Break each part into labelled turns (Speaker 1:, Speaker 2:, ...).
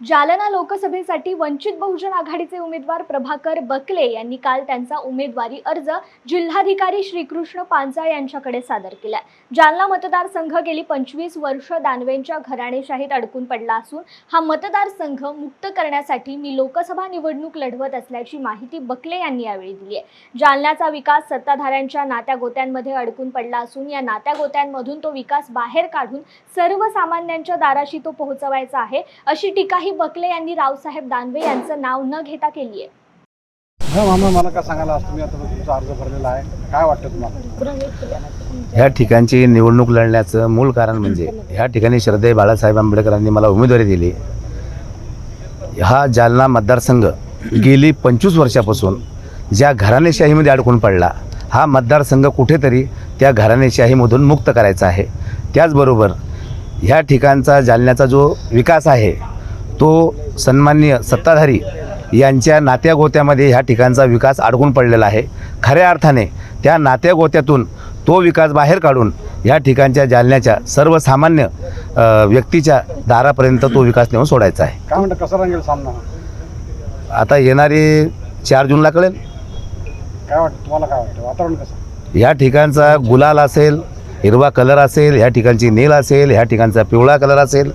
Speaker 1: जालना लोकसभेसाठी वंचित बहुजन आघाडीचे उमेदवार प्रभाकर बकले यांनी काल त्यांचा उमेदवारी अर्ज जिल्हाधिकारी श्रीकृष्ण पांचाळ यांच्याकडे सादर केला। जालना मतदारसंघ गेली 25 वर्ष दानवेंच्या घराणेशाहीत अडकून पडला असून हा मतदारसंघ मुक्त करण्यासाठी मी लोकसभा निवडणूक लढवत असल्याची माहिती बकले यांनी यावेळी दिली आहे। जालन्याचा विकास सत्ताधाऱ्यांच्या नात्यागोत्यांमध्ये अडकून पडला असून या नात्यागोत्यांमधून तो विकास बाहेर काढून सर्वसामान्यांच्या दाराशी तो पोहोचवायचा आहे, अशी टीका बकले यांनी रावसाहेब दानवे यांचं नाव न घेता केली आहे।
Speaker 2: मामा मला काय सांगायला आज तुम्ही आता तुमचा अर्ज भरलेला आहे, काय वाटतं तुम्हाला?
Speaker 3: ह्या ठिकाणची निवडणूक लढण्याचं मूळ कारण म्हणजे ह्या ठिकाणी श्रद्धेय बाळासाहेब आंबेडकरांनी मला उमेदवारी दिली। हा जालना मतदारसंघ गेली 25 वर्षापासून ज्या घराणेशाहीमध्ये अडकून पडला, हा मतदारसंघ कुठेतरी त्या घराणेशाहीमधून मुक्त करायचा आहे। त्याचबरोबर ह्या ठिकाणचा जालन्याचा जो विकास आहे तो सन्माननीय सत्ताधारी यांच्या नात्यागोत्यामध्ये ह्या ठिकाणचा विकास अडकून पडलेला आहे। खऱ्या अर्थाने त्या नात्यागोत्यातून तो विकास बाहेर काढून ह्या ठिकाणच्या जालन्याच्या सर्वसामान्य व्यक्तीच्या दारापर्यंत तो विकास नेऊन सोडायचा आहे।
Speaker 2: काय म्हणतं, कसा रंगेल सामना?
Speaker 3: आता येणारे 4 जूनला कळेल।
Speaker 2: काय वाटतं तुम्हाला, काय वाटतं वातावरण कसं?
Speaker 3: ह्या ठिकाणचा गुलाल असेल, हिरवा कलर असेल, ह्या ठिकाणची नील असेल, ह्या ठिकाणचा पिवळा कलर असेल,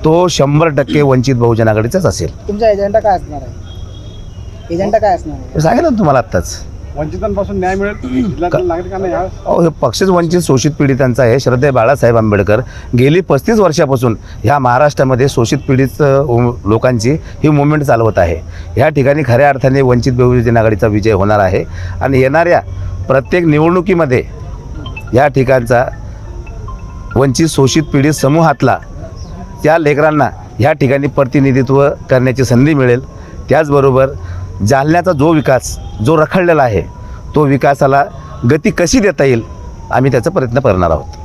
Speaker 3: तो 100% वंचित बहुजन आघाडीचाच असेल।
Speaker 4: तुमचा एजेंडा काय असणार आहे? एजेंडा काय असणार आहे?
Speaker 3: सांगितलं ना तुम्हाला आत्ताच।
Speaker 2: वंचितांपासून न्याय मिळेल जिल्ह्यातील नागरिकांना
Speaker 3: हे पक्षच वंचित शोषित पीडितांचा आहे। श्रद्धेय बाळासाहेब आंबेडकर गेली 35 वर्षापासून ह्या महाराष्ट्रामध्ये शोषित पीडित लोकांची ही मुवमेंट चालवत आहे। ह्या ठिकाणी खऱ्या अर्थाने वंचित बहुजन आघाडीचा विजय होणार आहे आणि येणाऱ्या प्रत्येक निवडणुकीमध्ये या ठिकाणचा वंचित शोषित पीडित समूहातला त्या लेकरांना या ठिकाणी प्रतिनिधित्व करण्याची संधी मिळेल। त्याचबरोबर जालन्याचा जो विकास जो रखडलेला आहे तो विकासाला गती कशी देता येईल आम्ही त्याचा प्रयत्न करणार आहोत।